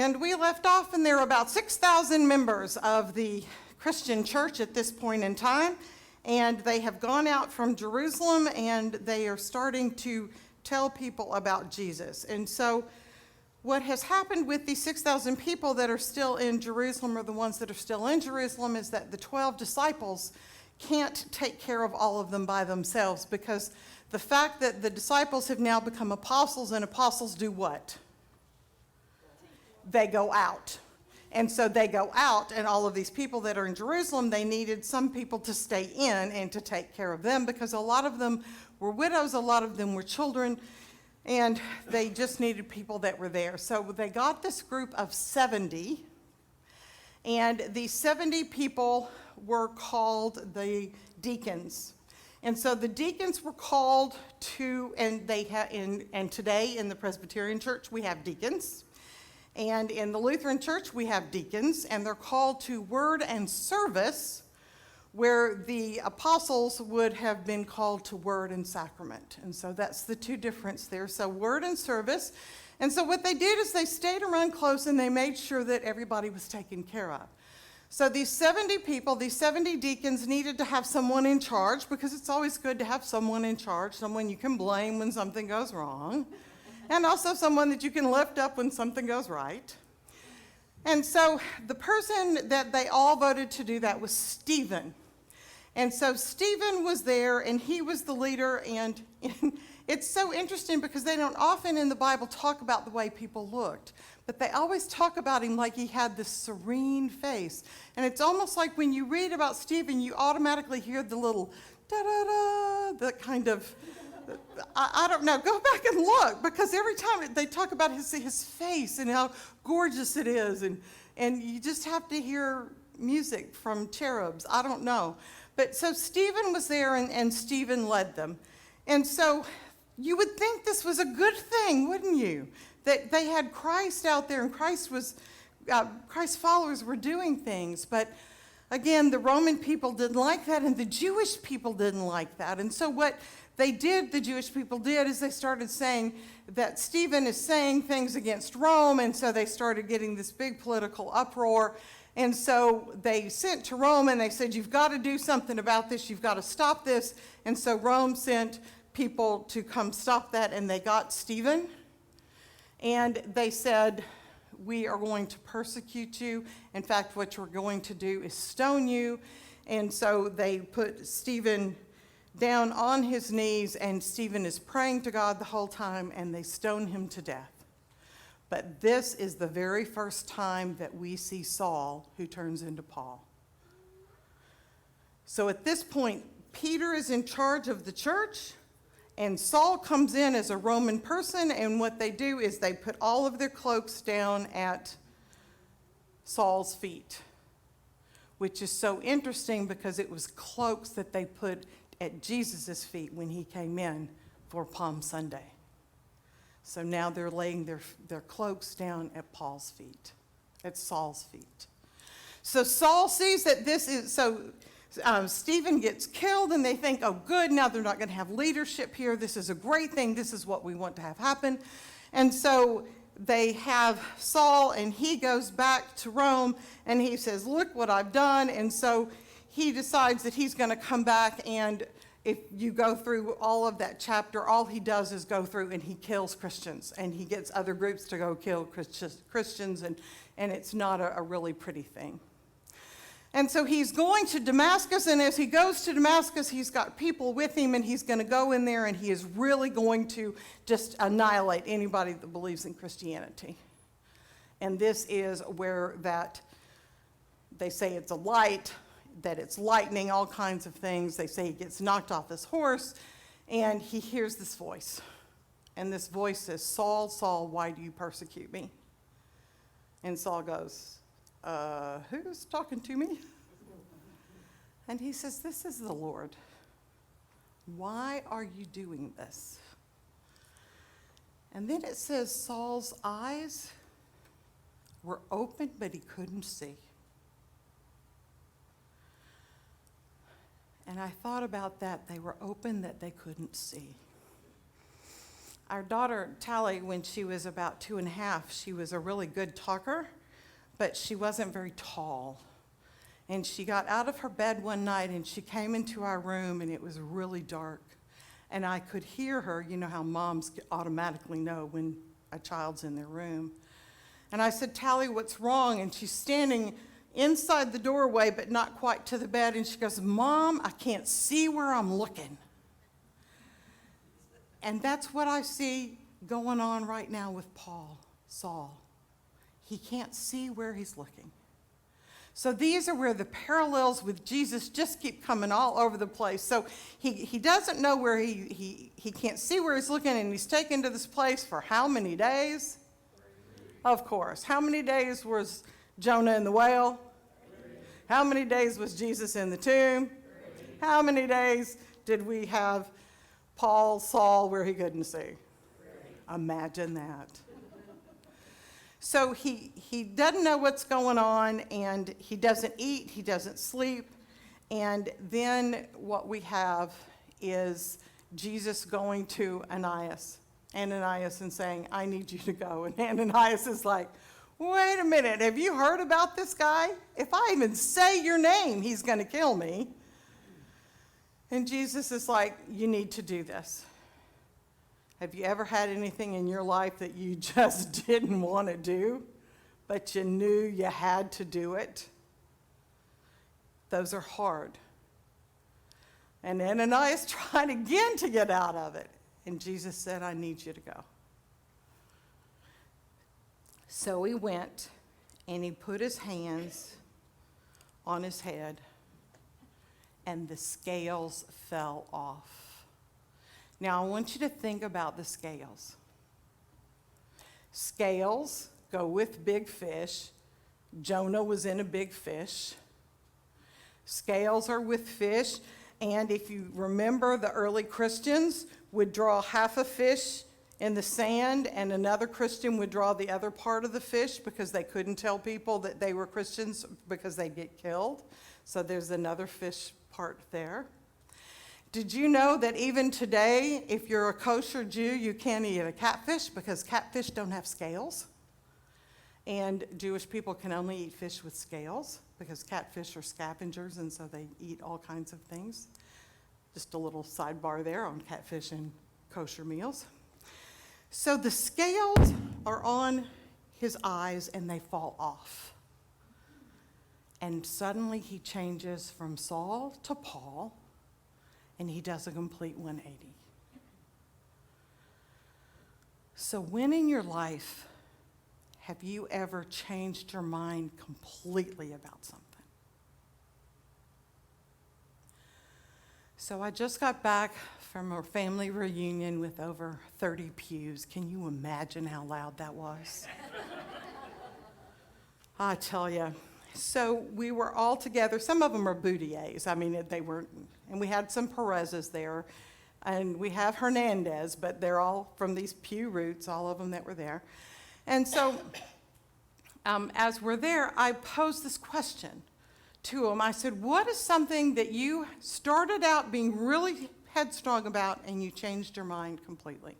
And we left off, and there were about 6,000 members of the Christian church at this point in time. And they have gone out from Jerusalem, and they are starting to tell people about Jesus. And so what has happened with these 6,000 people that are still in Jerusalem, or the ones that are still in Jerusalem, is that the 12 disciples can't take care of all of them by themselves, because the fact that the disciples have now become apostles, and apostles do what? They go out. And so they go out, and all of these people that are in Jerusalem, they needed some people to stay in and to take care of them, because a lot of them were widows, a lot of them were children, and they just needed people that were there. So they got this group of 70, and these 70 people were called the deacons. And so the deacons were called to, and today in the Presbyterian Church we have deacons. And in the Lutheran Church, we have deacons, and they're called to word and service, where the apostles would have been called to word and sacrament. And so that's the two difference there. So word and service. And so what they did is they stayed around close, and they made sure that everybody was taken care of. So these 70 people, these 70 deacons, needed to have someone in charge, because it's always good to have someone in charge, someone you can blame when something goes wrong. And also someone that you can lift up when something goes right. And so the person that they all voted to do that was Stephen. And so Stephen was there, and he was the leader. And it's so interesting, because they don't often in the Bible talk about the way people looked, but they always talk about him like he had this serene face. And it's almost like when you read about Stephen, you automatically hear the little da-da-da, that kind of, I don't know, go back and look, because every time they talk about his face and how gorgeous it is, and you just have to hear music from cherubs. I don't know. But so Stephen was there, and Stephen led them. And so you would think this was a good thing, wouldn't you? That they had Christ out there, and Christ's followers were doing things. But again, the Roman people didn't like that, and the Jewish people didn't like that. And so what the Jewish people did, is they started saying that Stephen is saying things against Rome, and so they started getting this big political uproar. And so they sent to Rome, and they said, you've got to do something about this, you've got to stop this. And so Rome sent people to come stop that, and they got Stephen. And they said, we are going to persecute you. In fact, what you're going to do is stone you. And so they put Stephen down on his knees, and Stephen is praying to God the whole time, and they stone him to death. But this is the very first time that we see Saul, who turns into Paul. So at this point, Peter is in charge of the church, and Saul comes in as a Roman person, and what they do is they put all of their cloaks down at Saul's feet, which is so interesting, because it was cloaks that they put at Jesus' feet when he came in for Palm Sunday. So now they're laying their cloaks down at Paul's feet, at Saul's feet. So Saul sees that this is, Stephen gets killed, and they think, oh good, now they're not going to have leadership here. This is a great thing. This is what we want to have happen. And so they have Saul, and he goes back to Rome, and he says, look what I've done. And so he decides that he's going to come back, and if you go through all of that chapter, all he does is go through and he kills Christians, and he gets other groups to go kill Christians, and it's not a really pretty thing. And so he's going to Damascus, and as he goes to Damascus, he's got people with him, and he's going to go in there, and he is really going to just annihilate anybody that believes in Christianity. And this is where that, they say it's a light, that it's lightning, all kinds of things. They say he gets knocked off his horse, and he hears this voice. And this voice says, Saul, Saul, why do you persecute me? And Saul goes, who's talking to me? And he says, this is the Lord. Why are you doing this? And then it says Saul's eyes were open, but he couldn't see. And I thought about that. They were open that they couldn't see. Our daughter, Tally, when she was about 2.5, she was a really good talker, but she wasn't very tall. And she got out of her bed one night and she came into our room and it was really dark. And I could hear her, you know how moms automatically know when a child's in their room. And I said, Tally, what's wrong? And she's standing inside the doorway, but not quite to the bed. And she goes, Mom, I can't see where I'm looking. And that's what I see going on right now with Saul. He can't see where he's looking. So these are where the parallels with Jesus just keep coming all over the place. So he doesn't know where he can't see where he's looking, and he's taken to this place for how many days? Of course. How many days was Jonah in the whale? How many days was Jesus in the tomb? How many days did we have Saul, where he couldn't see? Imagine that. So he doesn't know what's going on, and he doesn't eat, he doesn't sleep. And then what we have is Jesus going to Ananias, and saying, I need you to go. And Ananias is like, wait a minute, have you heard about this guy? If I even say your name, he's going to kill me. And Jesus is like, you need to do this. Have you ever had anything in your life that you just didn't want to do, but you knew you had to do it? Those are hard. And Ananias tried again to get out of it. And Jesus said, I need you to go. So he went, and he put his hands on his head, and the scales fell off. Now, I want you to think about the scales. Scales go with big fish. Jonah was in a big fish. Scales are with fish. And if you remember, the early Christians would draw half a fish in the sand, and another Christian would draw the other part of the fish because they couldn't tell people that they were Christians because they'd get killed. So there's another fish part there. Did you know that even today, if you're a kosher Jew, you can't eat a catfish because catfish don't have scales? And Jewish people can only eat fish with scales because catfish are scavengers, and so they eat all kinds of things. Just a little sidebar there on catfish and kosher meals. So the scales are on his eyes and they fall off. And suddenly he changes from Saul to Paul, and he does a complete 180. So when in your life have you ever changed your mind completely about something? So I just got back from a family reunion with over 30 pews. Can you imagine how loud that was? I tell you. So we were all together. Some of them are Boutiers. I mean, they weren't, and we had some Perez's there, and we have Hernandez, but they're all from these Pew roots, all of them that were there. And so as we're there, I posed this question to them. I said, what is something that you started out being really headstrong about and you changed your mind completely?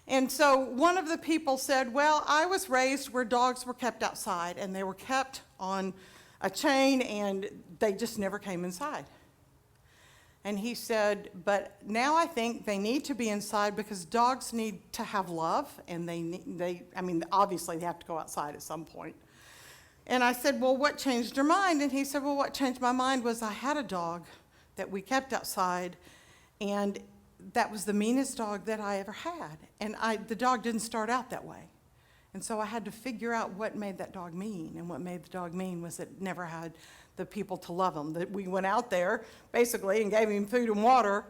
And so one of the people said, well, I was raised where dogs were kept outside, and they were kept on a chain, and they just never came inside. And he said, but now I think they need to be inside because dogs need to have love, and obviously they have to go outside at some point. And I said, well, what changed your mind? And he said, well, what changed my mind was I had a dog that we kept outside, and that was the meanest dog that I ever had. And the dog didn't start out that way. And so I had to figure out what made that dog mean. And what made the dog mean was it never had the people to love him. That we went out there, basically, and gave him food and water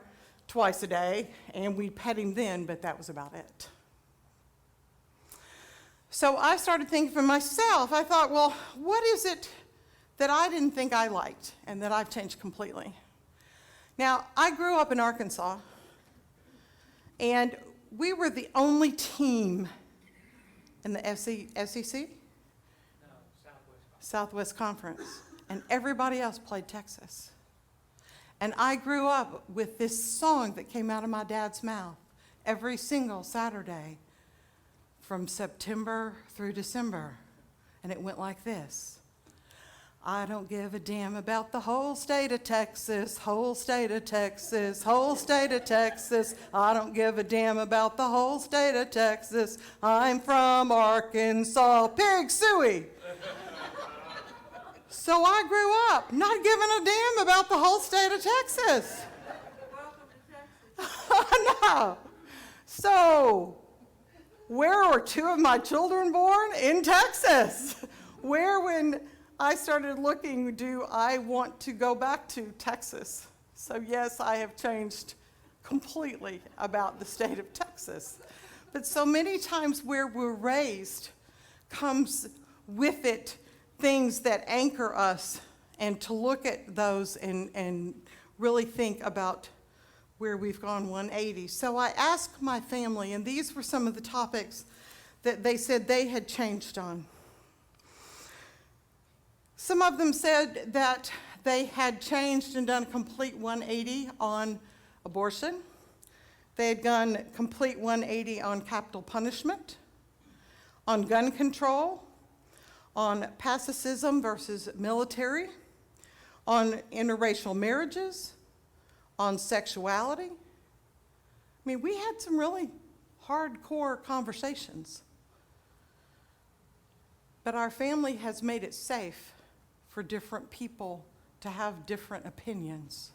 twice a day, and we pet him then, but that was about it. So I started thinking for myself. I thought, well, what is it that I didn't think I liked and that I've changed completely? Now, I grew up in Arkansas, and we were the only team in the SEC? No, Southwest Conference. And everybody else played Texas. And I grew up with this song that came out of my dad's mouth. every single Saturday from September through December. And it went like this. I don't give a damn about the whole state of Texas, whole state of Texas, whole state of Texas. I don't give a damn about the whole state of Texas. I'm from Arkansas, pig suey. So I grew up not giving a damn about the whole state of Texas. Welcome to Texas. No. So, where were two of my children born? In Texas. Where, when I started looking, do I want to go back to Texas? So yes, I have changed completely about the state of Texas. But so many times where we're raised comes with it things that anchor us, and to look at those and really think about where we've gone 180. So I asked my family, and these were some of the topics that they said they had changed on. Some of them said that they had changed and done a complete 180 on abortion. They had done complete 180 on capital punishment, on gun control, on pacifism versus military, on interracial marriages, on sexuality. I mean, we had some really hardcore conversations. But our family has made it safe for different people to have different opinions.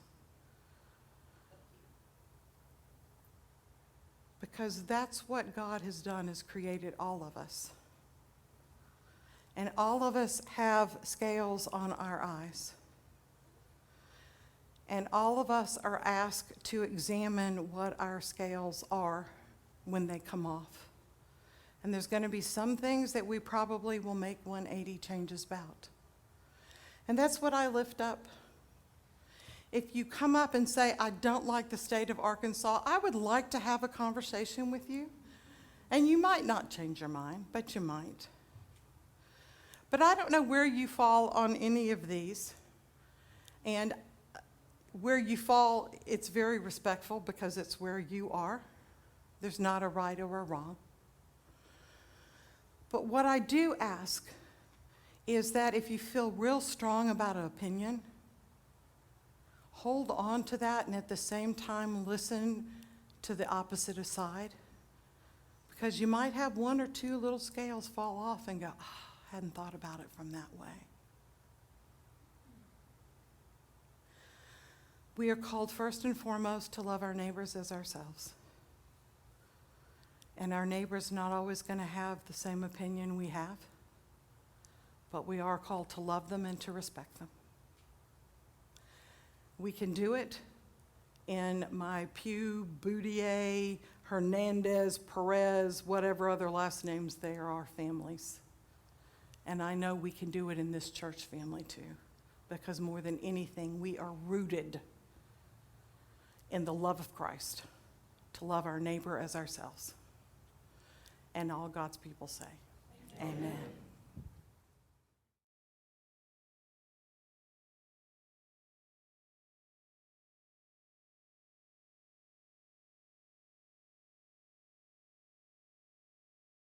Because that's what God has done, is created all of us. And all of us have scales on our eyes. And all of us are asked to examine what our scales are when they come off. And there's going to be some things that we probably will make 180 changes about. And that's what I lift up. If you come up and say, I don't like the state of Arkansas, I would like to have a conversation with you. And you might not change your mind, but you might. But I don't know where you fall on any of these. And where you fall, it's very respectful because it's where you are. There's not a right or a wrong. But what I do ask is that if you feel real strong about an opinion, hold on to that, and at the same time listen to the opposite side. Because you might have one or two little scales fall off and go, I hadn't thought about it from that way. We are called first and foremost to love our neighbors as ourselves. And our neighbor's not always going to have the same opinion we have, but we are called to love them and to respect them. We can do it in my Pugh, Boudier, Hernandez, Perez, whatever other last names there are families. And I know we can do it in this church family too, because more than anything, we are rooted in the love of Christ, to love our neighbor as ourselves. And all God's people say, amen.